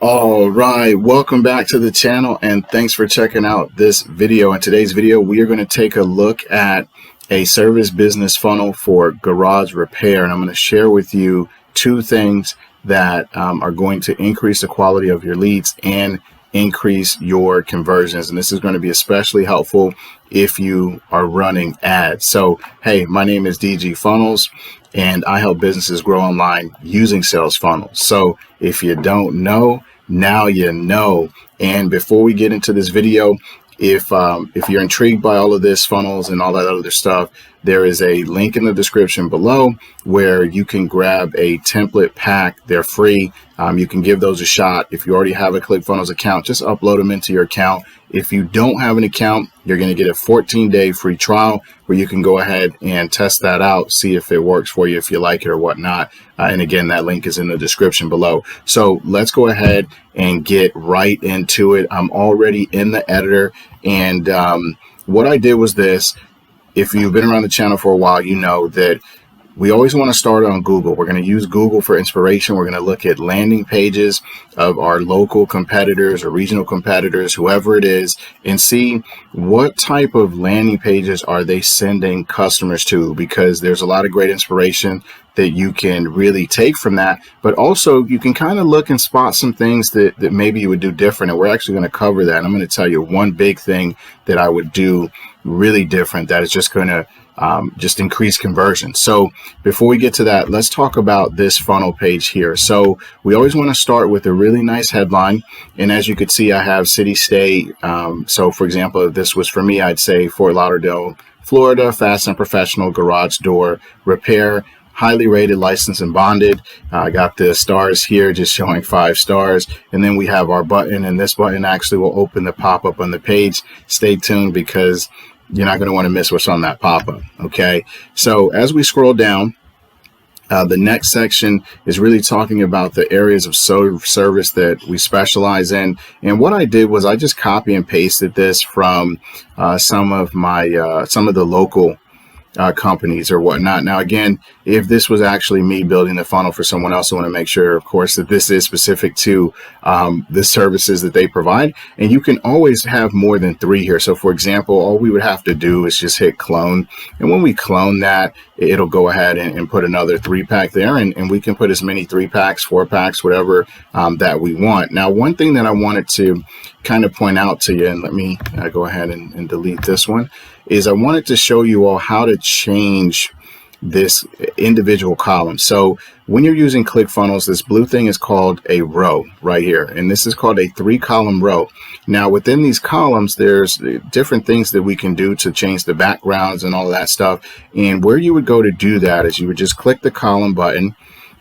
All right, welcome back to the channel and thanks for checking out this video. In today's video, we are going to take a look at a service business funnel for garage repair, and I'm going to share with you two things that are going to increase the quality of your leads and increase your conversions. And this is going to be especially helpful if you are running ads. So, hey, my name is DG Funnels and I help businesses grow online using sales funnels. So if you don't know, now you know. And before we get into this video, if you're intrigued by all of this funnels and all that other stuff, there is a link in the description below where you can grab a template pack. They're free. You can give those a shot. If you already have a Clickfunnels account, just upload them into your account. If you don't have an account, you're going to get a 14-day free trial where you can go ahead and test that out, see if it works for you, if you like it or whatnot. And again, that link is in the description below. So let's go ahead and get right into it. I'm already in the editor, and what I did was this. If you've been around the channel for a while, you know that we always want to start on Google. We're going to use Google for inspiration. We're going to look at landing pages of our local competitors or regional competitors, whoever it is, and see what type of landing pages are they sending customers to, because there's a lot of great inspiration that you can really take from that. But also you can kind of look and spot some things that maybe you would do different. And we're actually going to cover that. And I'm going to tell you one big thing that I would do really different that is just going to just increase conversion. So before we get to that, let's talk about this funnel page here. So we always want to start with a really nice headline. And as you can see, I have city, state. So for example, if this was for me, I'd say Fort Lauderdale, Florida, fast and professional garage door repair, highly rated, licensed and bonded. I got the stars here just showing 5 stars. And then we have our button, and this button actually will open the pop-up on the page. Stay tuned because you're not going to want to miss what's on that pop-up. Okay, so as we scroll down, the next section is really talking about the areas of service that we specialize in. And what I did was I just copy and pasted this from some of the local companies or whatnot. Now, again, if this was actually me building the funnel for someone else, I want to make sure, of course, that this is specific to the services that they provide. And you can always have more than 3 here. So, for example, all we would have to do is just hit clone. And when we clone that, it'll go ahead and put another 3-pack there. And we can put as many 3-packs, 4-packs, whatever that we want. Now, one thing that I wanted to kind of point out to you, and let me go ahead and delete this one, is I wanted to show you all how to change this individual column. So when you're using ClickFunnels, this blue thing is called a row right here, and this is called a 3-column row. Now within these columns, there's different things that we can do to change the backgrounds and all of that stuff. And where you would go to do that is you would just click the column button,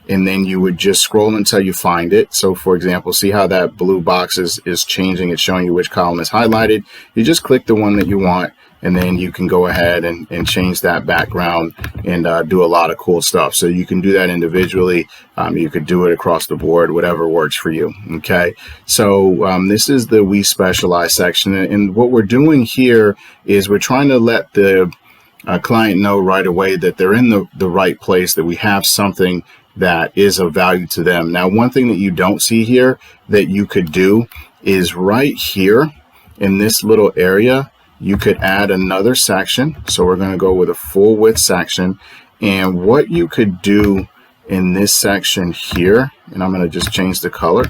and then you would just scroll until you find it. So for example, see how that blue box is changing. It's showing you which column is highlighted. You just click the one that you want, and then you can go ahead and change that background and do a lot of cool stuff. So you can do that individually. You could do it across the board, whatever works for you. Okay. So this is the We Specialize section. And what we're doing here is we're trying to let the client know right away that they're in the right place, that we have something that is of value to them. Now, one thing that you don't see here that you could do is right here in this little area, you could add another section. So we're going to go with a full width section. And what you could do in this section here, and I'm going to just change the color,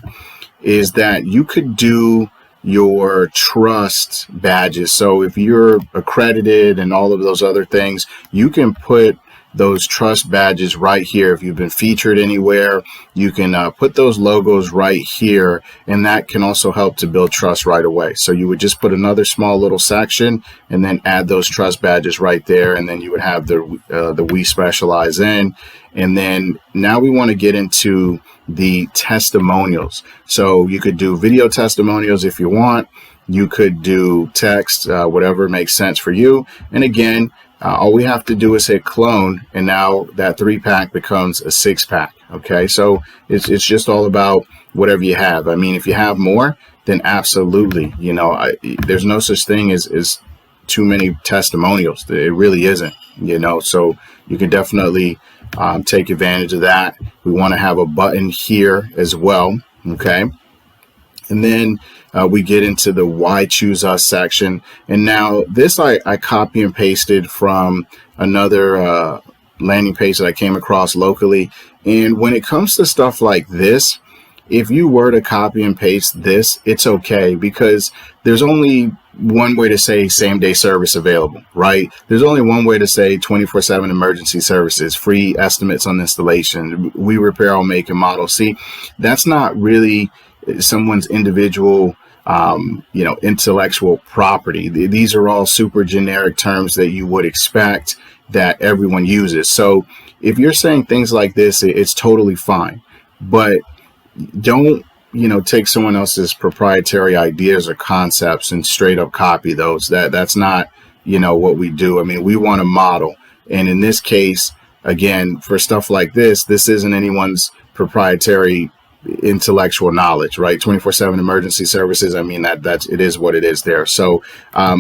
is that you could do your trust badges. So if you're accredited and all of those other things, you can put those trust badges right here. If you've been featured anywhere, you can put those logos right here, and that can also help to build trust right away. So you would just put another small little section and then add those trust badges right there, and then you would have the We Specialize in. And then now we want to get into the testimonials. So you could do video testimonials if you want. You could do text, whatever makes sense for you. And again, all we have to do is hit clone, and now that 3-pack becomes a 6-pack. Okay, so it's just all about whatever you have. I mean, if you have more, then absolutely, you know, there's no such thing as too many testimonials. It really isn't, you know, so you can definitely take advantage of that. We want to have a button here as well. Okay, And then we get into the why choose us section. And now this I copy and pasted from another landing page that I came across locally. And when it comes to stuff like this, if you were to copy and paste this, it's okay, because there's only one way to say same day service available, right? There's only one way to say 24/7 emergency services, free estimates on installation, we repair all make and model. See, that's not really someone's individual intellectual property. These are all super generic terms that you would expect that everyone uses. So if you're saying things like this, it's totally fine, but don't take someone else's proprietary ideas or concepts and straight up copy those. That's not what we do. I mean, we want to model, and in this case, again, for stuff like this isn't anyone's proprietary intellectual knowledge, right? 24/7 emergency services, I mean, it is what it is there. So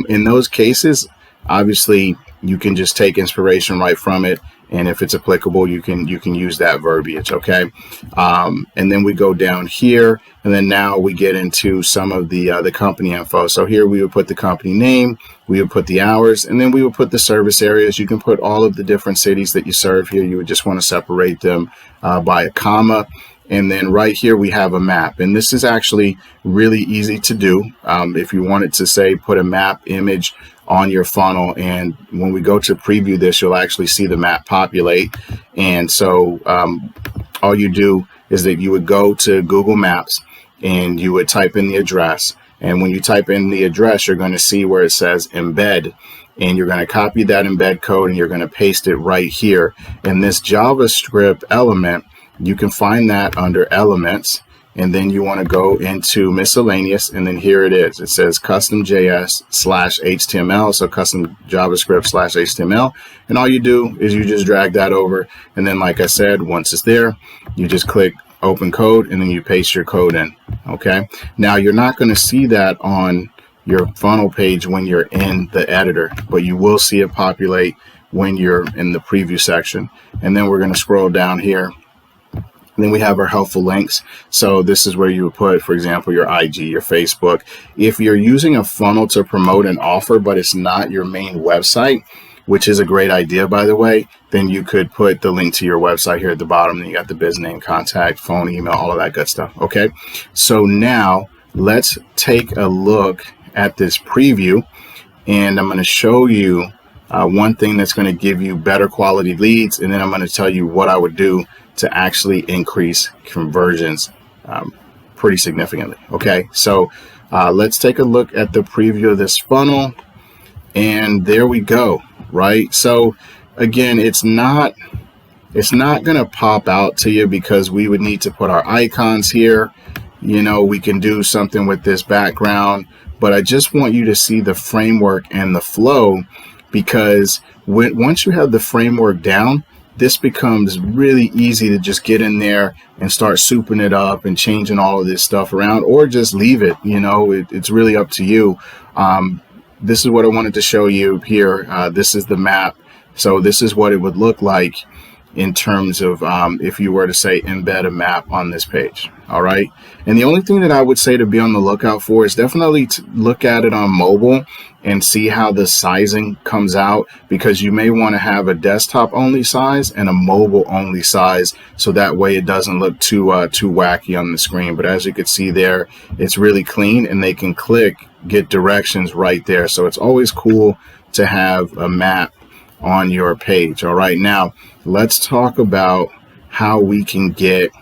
in those cases, obviously you can just take inspiration right from it, and if it's applicable, you can use that verbiage. Okay. And then we go down here, and then now we get into some of the company info. So here we would put the company name, we would put the hours, and then we would put the service areas. You can put all of the different cities that you serve here. You would just want to separate them by a comma. And then right here we have a map, and this is actually really easy to do. If you wanted to say put a map image on your funnel, and when we go to preview this, you'll actually see the map populate. And so all you do is that you would go to Google Maps and you would type in the address, and when you type in the address, you're going to see where it says embed, and you're going to copy that embed code and you're going to paste it right here in this JavaScript element. You can find that under elements, and then you want to go into miscellaneous, and then here it is. It says custom JS/HTML, so custom JavaScript/HTML, and all you do is you just drag that over, and then like I said, once it's there, you just click open code, and then you paste your code in. Okay, now you're not going to see that on your funnel page when you're in the editor, but you will see it populate when you're in the preview section. And then we're going to scroll down here. And then we have our helpful links. So this is where you would put, for example, your IG, your Facebook. If you're using a funnel to promote an offer, but it's not your main website, which is a great idea, by the way, then you could put the link to your website here at the bottom. Then you got the biz name, contact, phone, email, all of that good stuff. Okay. So now let's take a look at this preview, and I'm going to show you one thing that's going to give you better quality leads. And then I'm going to tell you what I would do to actually increase conversions pretty significantly. Okay, so let's take a look at the preview of this funnel, and there we go. Right, so again, it's not gonna pop out to you because we would need to put our icons here. We can do something with this background, but I just want you to see the framework and the flow, because once you have the framework down, this becomes really easy to just get in there and start souping it up and changing all of this stuff around, or just leave it. It's really up to you. This is what I wanted to show you here. This is the map. So this is what it would look like in terms of if you were to say embed a map on this page. All right. And the only thing that I would say to be on the lookout for is definitely to look at it on mobile and see how the sizing comes out, because you may want to have a desktop only size and a mobile only size, so that way it doesn't look too wacky on the screen. But as you can see there, it's really clean, and they can get directions right there. So it's always cool to have a map on your page. All right, now let's talk about how we can get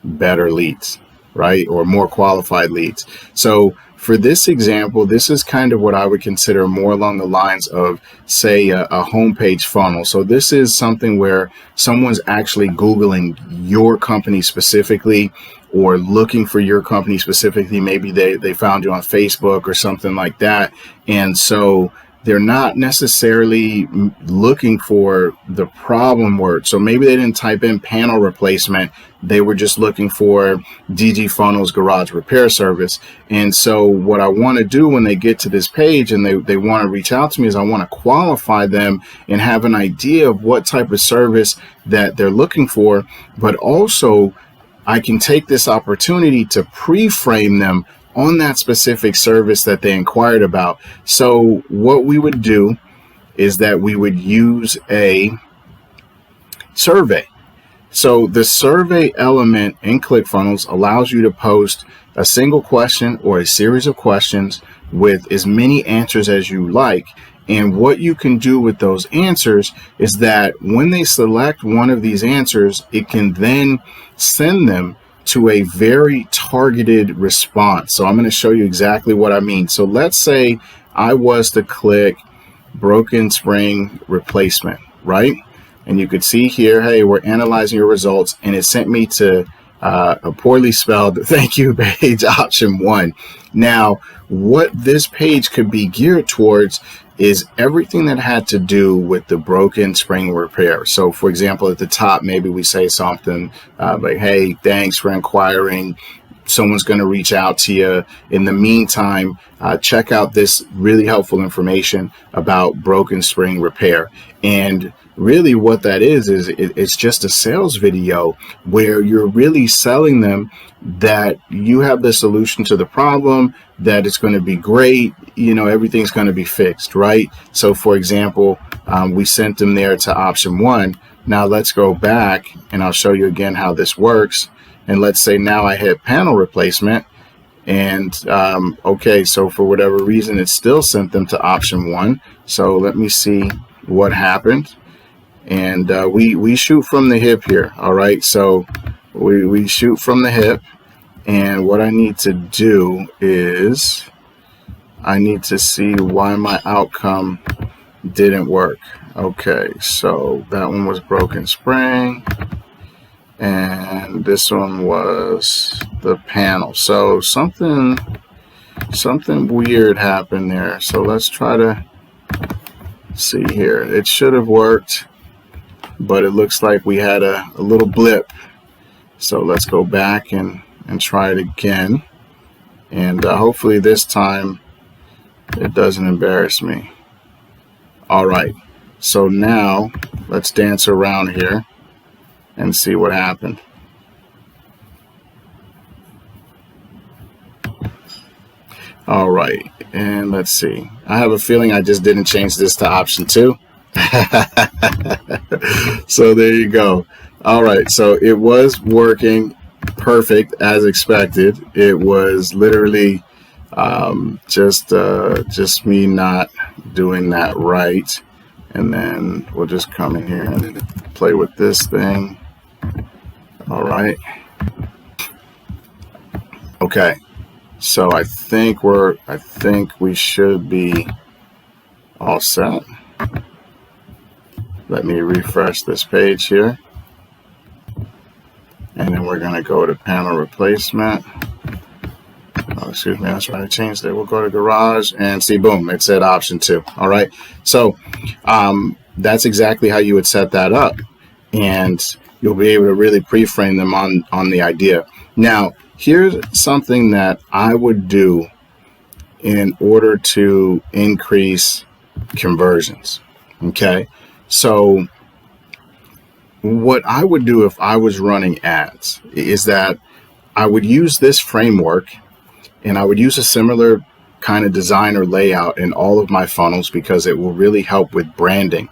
better leads, right? Or more qualified leads. So for this example, this is kind of what I would consider more along the lines of, say, a homepage funnel. So this is something where someone's actually Googling your company specifically, or looking for your company specifically. Maybe they found you on Facebook or something like that. And so they're not necessarily looking for the problem word. So maybe they didn't type in panel replacement. They were just looking for DG Funnels garage repair service. And so what I want to do when they get to this page and they want to reach out to me is I want to qualify them and have an idea of what type of service that they're looking for, but also I can take this opportunity to pre-frame them on that specific service that they inquired about. So what we would do is that we would use a survey. So the survey element in Clickfunnels allows you to post a single question or a series of questions with as many answers as you like. And what you can do with those answers is that when they select one of these answers, it can then send them to a very targeted response. So I'm going to show you exactly what I mean. So let's say I was to click broken spring replacement, right? And you could see here, hey, we're analyzing your results, and it sent me to a poorly spelled thank you page, option 1. Now, what this page could be geared towards is everything that had to do with the broken spring repair. So, for example, at the top, maybe we say something like, hey, thanks for inquiring. Someone's going to reach out to you. In the meantime, check out this really helpful information about broken spring repair. And really what that is it's just a sales video where you're really selling them that you have the solution to the problem, that it's going to be great, everything's going to be fixed, right? So for example, we sent them there to option 1. Now let's go back and I'll show you again how this works. And let's say now I hit panel replacement, and okay, so for whatever reason it still sent them to option 1. So let me see what happened. And we shoot from the hip here. All right, so we shoot from the hip, and what I need to do is I need to see why my outcome didn't work. Okay, so that one was broken spring, and this one was the panel. So something weird happened there. So let's try to see here. It should have worked, but it looks like we had a little blip. So let's go back and try it again, and hopefully this time it doesn't embarrass me. All right, so now let's dance around here and see what happened. All right, and let's see. I have a feeling I just didn't change this to option 2. So there you go. All right, so it was working perfect as expected. It was literally just me not doing that right. And then we'll just come in here and play with this thing. All right. Okay. So I think we should be all set. Let me refresh this page here. And then we're going to go to panel replacement. Oh, excuse me, that's right, I changed it. We'll go to garage and see, boom, it said option 2. All right, so that's exactly how you would set that up, and you'll be able to really pre-frame them on the idea. Now, here's something that I would do in order to increase conversions. Okay, so what I would do if I was running ads is that I would use this framework, and I would use a similar kind of design or layout in all of my funnels because it will really help with branding.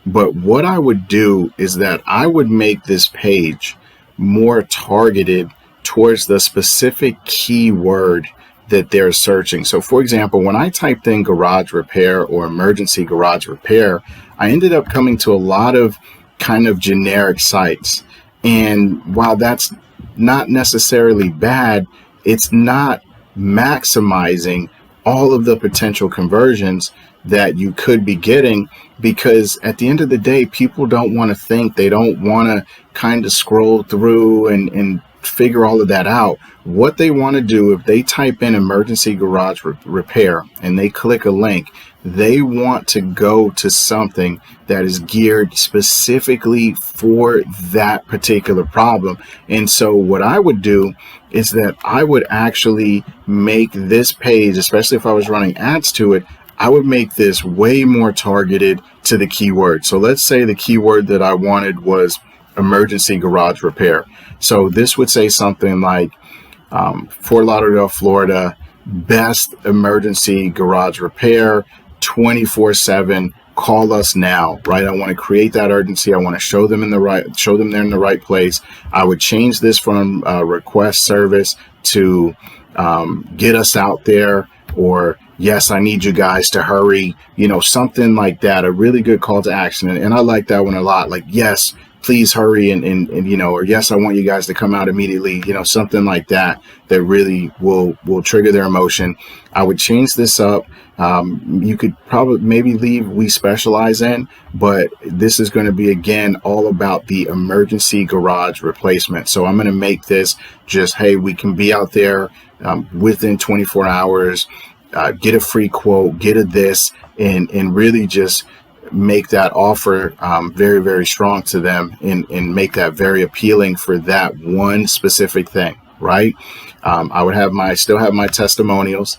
But what I would do is that I would make this page more targeted towards the specific keyword that they're searching. So for example, when I typed in garage repair or emergency garage repair, I ended up coming to a lot of kind of generic sites. And while that's not necessarily bad, it's not maximizing all of the potential conversions that you could be getting, because at the end of the day, people don't want to think, they don't want to kind of scroll through and figure all of that out. What they want to do, if they type in emergency garage repair and they click a link, they want to go to something that is geared specifically for that particular problem. And so what I would do is that I would actually make this page, especially if I was running ads to it, I would make this way more targeted to the keyword. So let's say the keyword that I wanted was emergency garage repair. So this would say something like Fort Lauderdale, Florida, best emergency garage repair, 24/7. Call us now, right? I want to create that urgency. I want to show them they're in the right place. I would change this from request service to get us out there, or yes, I need you guys to hurry, something like that. A really good call to action. And I like that one a lot. Like, yes, please hurry, and or yes, I want you guys to come out immediately, something like that really will trigger their emotion. I would change this up. You could probably maybe leave "we specialize in," but this is going to be, again, all about the emergency garage replacement. So I'm going to make this just, hey, we can be out there within 24 hours, get a free quote, get a this, and really just make that offer very, very strong to them, and make that very appealing for that one specific thing, right? I would still have my testimonials,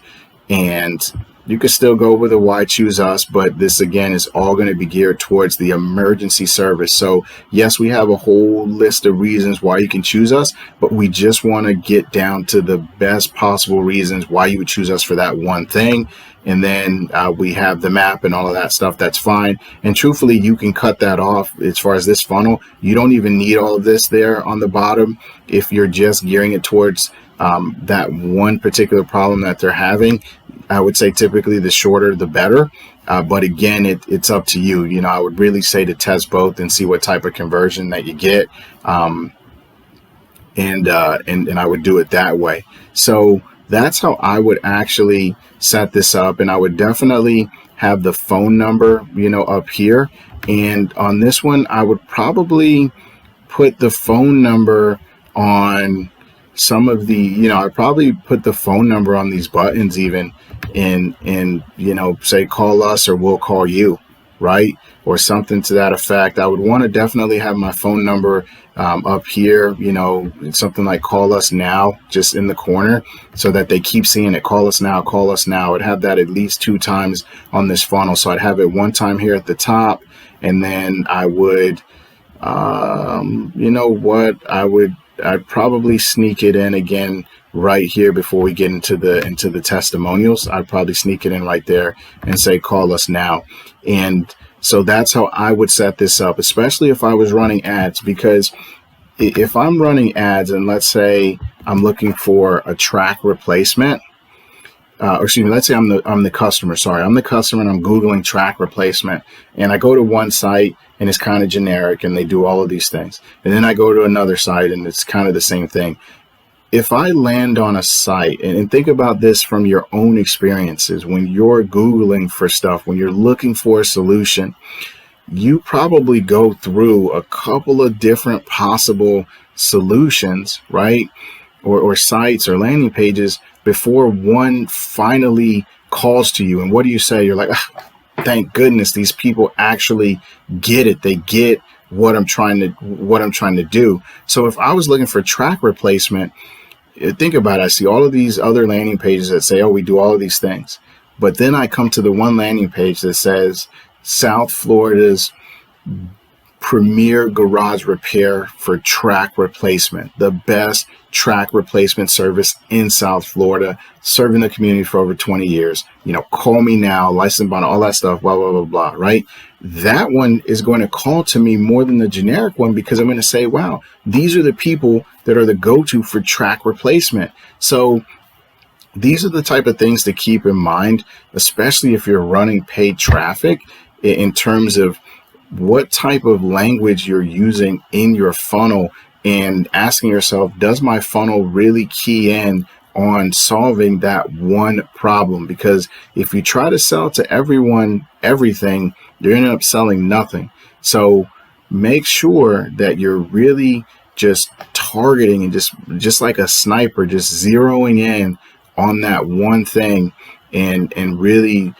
and you could still go with a why choose us, but this again is all going to be geared towards the emergency service. So yes, we have a whole list of reasons why you can choose us, but we just want to get down to the best possible reasons why you would choose us for that one thing. And then we have the map and all of that stuff. That's fine. And truthfully, you can cut that off. As far as this funnel, you don't even need all of this there on the bottom if you're just gearing it towards that one particular problem that they're having. I would say typically the shorter the better, but again, it's up to you. I would really say to test both and see what type of conversion that you get, and I would do it that way. So that's how I would actually set this up, and I would definitely have the phone number, up here. And on this one, I would probably put the phone number on some of the, I'd probably put the phone number on these buttons even, and say call us or we'll call you, right? Or something to that effect. I would want to definitely have my phone number up here, something like call us now, just in the corner, so that they keep seeing it. Call us now, call us now. I'd have that at least 2 times on this funnel. So I'd have it one time here at the top, and then I would, I'd probably sneak it in again right here before we get into the testimonials. I'd probably sneak it in right there and say call us now. And so that's how I would set this up, especially if I was running ads, because if I'm running ads and let's say I'm looking for a track replacement, let's say I'm the customer. Sorry, I'm the customer and I'm Googling track replacement, and I go to one site and it's kind of generic and they do all of these things. And then I go to another site and it's kind of the same thing. If I land on a site, and think about this from your own experiences, when you're Googling for stuff, when you're looking for a solution, you probably go through a couple of different possible solutions, right? Or sites or landing pages before one finally calls to you. And what do you say? You're like, thank goodness these people actually get it. They get what I'm trying to do. So if I was looking for track replacement, think about it. I see all of these other landing pages that say, oh, we do all of these things. But then I come to the one landing page that says South Florida's premier garage repair for track replacement, the best track replacement service in South Florida, serving the community for over 20 years. Call me now, license bond, all that stuff, blah, blah, blah, blah, right? That one is going to call to me more than the generic one, because I'm going to say, wow, these are the people that are the go-to for track replacement. So these are the type of things to keep in mind, especially if you're running paid traffic, in terms of what type of language you're using in your funnel, and asking yourself, does my funnel really key in on solving that one problem? Because if you try to sell to everyone everything, you're ending up selling nothing. So make sure that you're really just targeting and just like a sniper, just zeroing in on that one thing, and really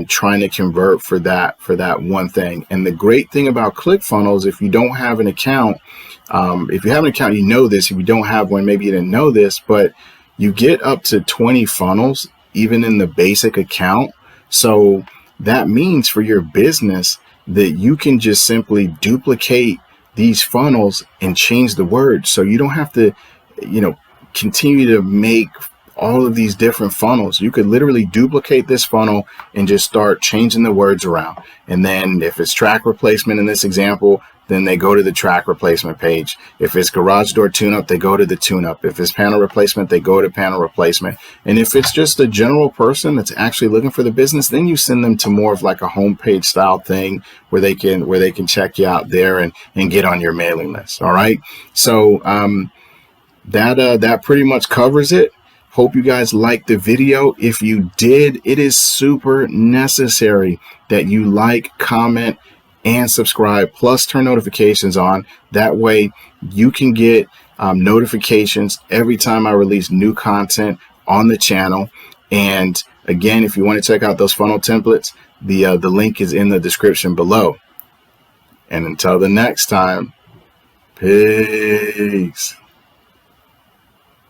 trying to convert for that one thing. And the great thing about Clickfunnels, if you don't have an account, if you have an account, you know this. If you don't have one, maybe you didn't know this, but you get up to 20 funnels even in the basic account. So that means for your business that you can just simply duplicate these funnels and change the words. So you don't have to, continue to make all of these different funnels. You could literally duplicate this funnel and just start changing the words around. And then if it's track replacement in this example, then they go to the track replacement page. If it's garage door tune-up, they go to the tune-up. If it's panel replacement, they go to panel replacement. And if it's just a general person that's actually looking for the business, then you send them to more of like a homepage style thing where they can check you out there and get on your mailing list. All right. So that pretty much covers it. Hope you guys liked the video. If you did, it is super necessary that you like, comment, and subscribe, plus turn notifications on. That way you can get notifications every time I release new content on the channel. And again, if you want to check out those funnel templates, the link is in the description below. And until the next time, peace.